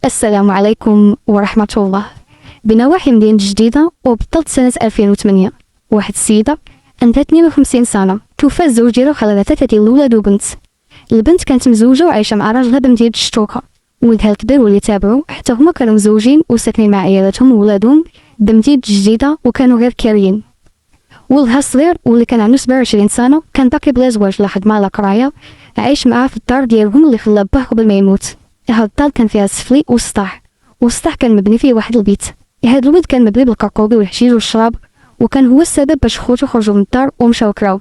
السلام عليكم ورحمة الله. بنواحي مدينة جديدة وبطلت سنة 2008 واحد السيدة عندها 52 سنة توفى زوج ديالها وخلى 3 الولاد وبنت. البنت كانت مزوجة وعايشة مع راجلها بمدينة الشتوكة، ولدها الكبير واللي تابعو حتى هما كانوا مزوجين وساكنين مع عيالاتهم وولادهم بمدينة جديدة وكانوا غير كاريين. ولدها الصغير واللي كان عنده 27 سنة كان باقي بلا زواج لا خدمة لا قراية، عايش معاه في الدار ديالهم اللي خلاه باه قبل ما يموت. هاد الدار كان فيها السفلي والسطح، والسطح كان مبني فيه واحد البيت. هاد الولد كان مبني بالكاكاوبي والحشيش والشراب، وكان هو السبب باش خوتو خرجوا من الدار ومشاو كراو.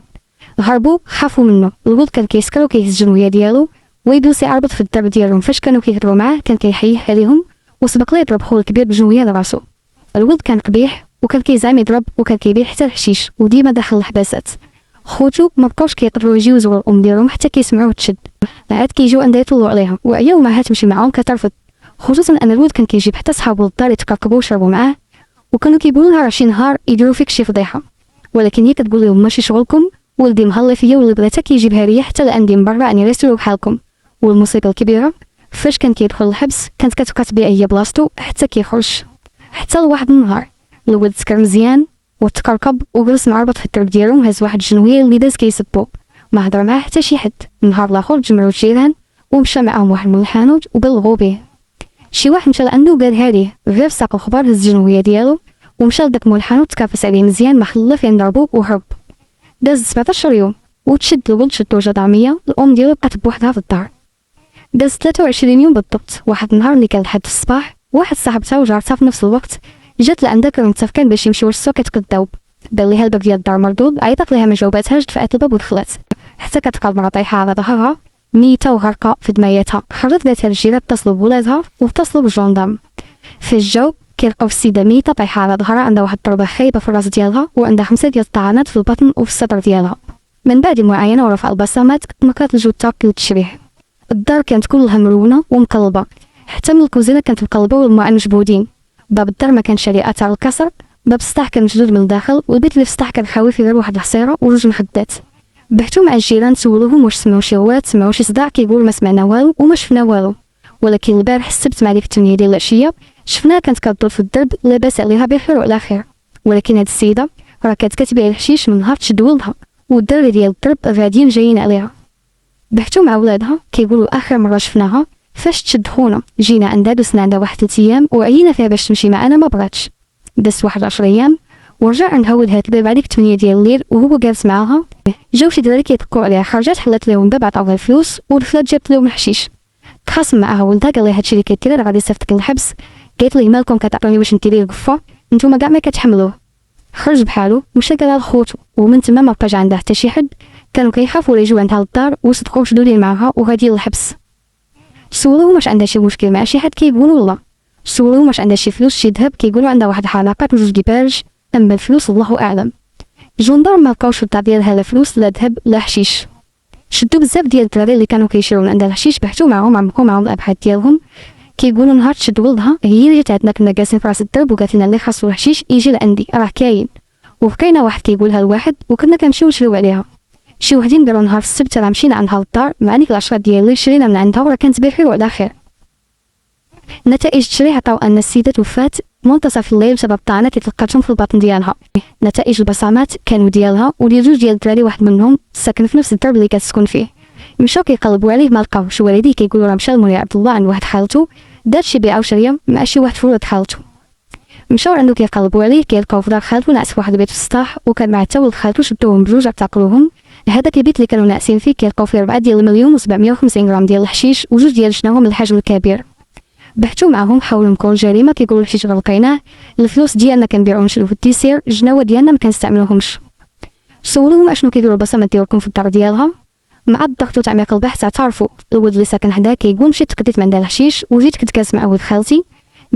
هربوا خافوا منه. الولد كان كيسكر وكيهز الجنويه ديالو ويدوس يعربط في الدرب ديالهم. فاش كانوا كيهضروا معاه كان كيحيه عليهم وسبق ليه يضرب خوه الكبير بجنويه لراسو. الولد كان قبيح وكان كيزعم يضرب وكان كيبيع حتى الحشيش وديما داخل الحباسات. خوتو ما بقاوش كيقدروا يجيو يزوروا الام ديالهم حتى كيسمعوه تشد، عاد كيجيو عندها يطلوا عليها وعياو معها تمشي معاهم كترفض، خصوصا ان الولد كان كيجيب حتى صحابو للدار يتكركبوا ويشربوا معاه، وكانوا كيقولوا لها راه شي نهار يديروا فيك شي فضيحه، ولكن هي كتقول لهم ماشي شغلكم، ولدي مهلي فيا واللي بغيتها كيجيبها ليا حتى لعندي من برا اني ريستورو بحالكم. والمصيبه الكبيره فاش كان كيدخل الحبس كانت كتبيع هي بلاصتو حتى كيخرج. حتى لواحد النهار الولد سكر مزيان وتكركب وجلس معربط في الدرب ديالهم، هز واحد الجنويه اللي داز كيسبو، ما هضر معاه حتى شي حد. النهار الاخر تجمعوا الجيران ومشى معاهم واحد من الحانوت وبلغوا به. شي واحد مشى لعنده وقال هاديه غير ساق الخبر، هز الجنويه ديالو ومشى لداك مول الحانوت تكافس عليه مزيان ما خلى فين ضربوه وهرب. داز 17 يوم وتشد الولد شدو جداميه، الام ديالو بقات بوحدها في الدار. داز 23 يوم بالضبط. واحد النهار اللي كان لحد الصباح واحد صاحبتها وجارتها في نفس الوقت جات لعندها، كانوا متفقين باش يمشيو للسوق كتكذب. بان ليها الباب ديال الدار مردود، عيطت ليها ما جاوباتهاش، دفعت الباب ودخلت حتى كتلقى المرا طايحه على ظهرها ميته وغرقه في دميتها. خرجت قالت للجيران اتصلوا بولادها واتصلوا بالجندام. في الجو كيلقاو السيده ميته طايحه على ظهرها، عندها واحد الضربه خايبه في الراس ديالها وعندها 5 ديال الطعنات في البطن وفي الصدر ديالها. من بعد المعاينه ورفع البصمات ما كانت الجثه تاكل التشريح. الدار كانت كلها مرونه ومقلبه، حتى من الكوزينه كانت مقلبه والماء مجبودين. باب الدار ما كانش عليه اثار الكسر، باب السطح كان مشدود من الداخل، والبيت اللي في السطح كان خاوي فيه غير واحد الحصيره وجوج مخدات. بحثوا مع الجيران سولوهم واش سمعوا شي غوات، سمعوا شي صداع، كيقول ما سمعنا والو وما شفنا والو. ولكن البارح السبت مع ديك 8 ديال العشيه شفناها كانت كتدور في الدرب لاباس عليها بخير وعلى خير. ولكن هاد السيده راه كانت كتبيع الحشيش من نهار تشد ولدها، والدراري ديال الدرب غاديين جايين عليها. بحثوا مع ولادها كيقولوا اخر مره شفناها فاش تشد خونا، جينا عندها دوسنا عندها واحد 3 ايام وعينا فيها باش تمشي معنا ما بغاتش. دازت واحد 10 ايام ورجع عندها ولدها الباب عليك 8 ديال الليل وهو جالس معاها. جاو شي دراري كيتكوا عليها، خرجت حلت لهم الباب عطاوها الفلوس ودخلت جابت لهم الحشيش. تخاصم معاها ولدها قال لها هادشي اللي كدير غادي يصيفطك للحبس. قالت لي مالكم كتعطوني باش ندير القفه، نتوما كاع ما كتحملوه. خرج بحالو مشى قالها لخوتو، ومن تما ما بقاش عندها حتى شي حد. كانوا كيخافوا يجيو عندها للدار وصدقوا شدوا ليه معاها وغادي للحبس. سولوهم واش عندها شي مشكل مع شي حد، كيقولوا لا. سولوهم واش عندها شي فلوس شي ذهب، كيقولوا عندها واحد الحلقات وجوج ديباج، اما الفلوس الله اعلم. الجندار ما لقاوش في الدار ديالها لا فلوس لا ذهب لا حشيش. شدوا بزاف ديال الدراري اللي كانوا كيشريو من عندها الحشيش، بحثوا معاهم عمقوا معاهم الابحاث ديالهم. كيقولوا نهار تشد ولدها هي اللي جات عندنا كنا جالسين في راس الدرب وقالت لنا اللي خاصو الحشيش يجي لعندي راه كاين. وبقينا واحد كيقولها لواحد وكنا كنمشيو نشريو عليها. شي وحدين قالوا نهار السبت راه مشينا عندها للدار مع ديك العشرة ديال الليل شرينا من عندها وراه كانت بخير وعلى خير. نتائج التشريح عطاو ان السيده توفات منتصف الليل بسبب طعنات اللي تلقاتهم في البطن ديالها. نتائج البصمات كانوا ديالها وديال جوج ديال الدراري، واحد منهم ساكن في نفس الدرب اللي كتسكن فيه. مشاو كيقلبوا عليه ما لقاوش. والديه كيقولوا راه مشى لمولي عبد الله عند واحد خالته دار شي بيعه وشريه مع شي واحد فولاد خالته. مشاو عنده كيقلبوا عليه كيلقاو في دار خالته ناعس في واحد البيت في السطح، وكان مع حتى ولد خالته شدوهم بجوج اعتقلوهم. هذاك البيت اللي كانوا ناعسين فيه كيلقاو فيه 4 ديال المليون و750 غرام ديال الحشيش وجوج ديال الشناوه من الحجم الكبير. بحثوا معاهم حاولوا نكون جريمه، كيقولوا الحشيش غير لقيناه، الفلوس ديالنا كنبيعو نشريو في الديسير، الجناوه ديالنا ما كنستعملوهمش. سولوهم اشنو كيديروا البصمات ديالكم في الدار ديالها. مع الضغط وتعميق البحث اعترفوا. الولد اللي ساكن حداه كيقول مشيت تقديت من عندها الحشيش وجيت كنت جالس مع ولد خالتي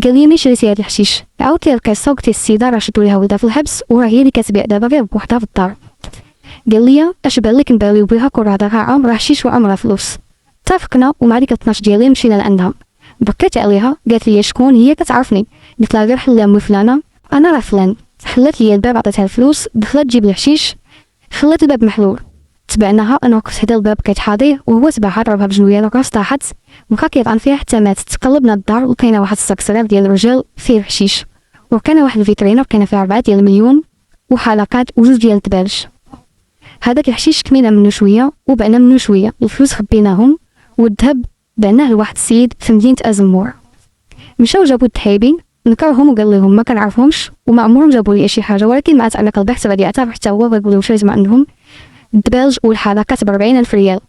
قال لي ملي شريتي هاد الحشيش. عاودت ليه القصه وقلت السيده راه شدوا ليها ولدها في الحبس وراه هي اللي كتبيع دابا غير بوحدها في الدار. قال لي اش بان لك نباليو بها كون راه دارها عام راه حشيش وعمرها فلوس. اتفقنا ومع ديك 12 ديالي مشينا لعندها. بكيت عليها قالت لي شكون هي كتعرفني. قلت لها غير حلي امي فلانه انا راه فلان. حلت لي الباب عطيتها الفلوس دخلت تجيب الحشيش، خلات الباب محلول. تبعناها انا وقفت هدا الباب كيتحاضي وهو تبعها ضربها بجنويه الراس طاحت وبقى كيطعن فيها حتى ماتت. تقلبنا الدار ولقينا واحد الصاك صغير ديال الرجال فيه حشيش، وكان واحد الفيترينر كان فيها 4 ديال المليون وحلقات وجوج ديال الدبالج. هذاك الحشيش كمينا منه شويه وبعنا منه شويه، الفلوس خبيناهم والذهب بعناه لواحد السيد في مدينه ازمور. مشاو جابوا التحايبين نكرهم وقال لهم ما كنعرفهمش وما عمرهم جابوا لي شي حاجه، ولكن مع تعلق البحث غادي يعترف حتى هو ويقولوا شريت ما عندهم الدبالج والحلقات ب40,000 ريال.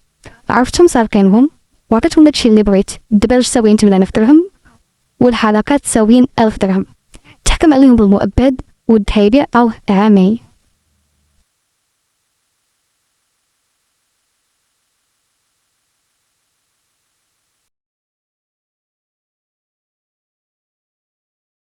عرفتهم سارقينهم وعطيتهم داكشي اللي بغيت. الدبالج ساويين 8000 درهم والحلقات ساويين 1000 درهم. تحكم عليهم بالمؤبد والدحيبي عطاوه عامين.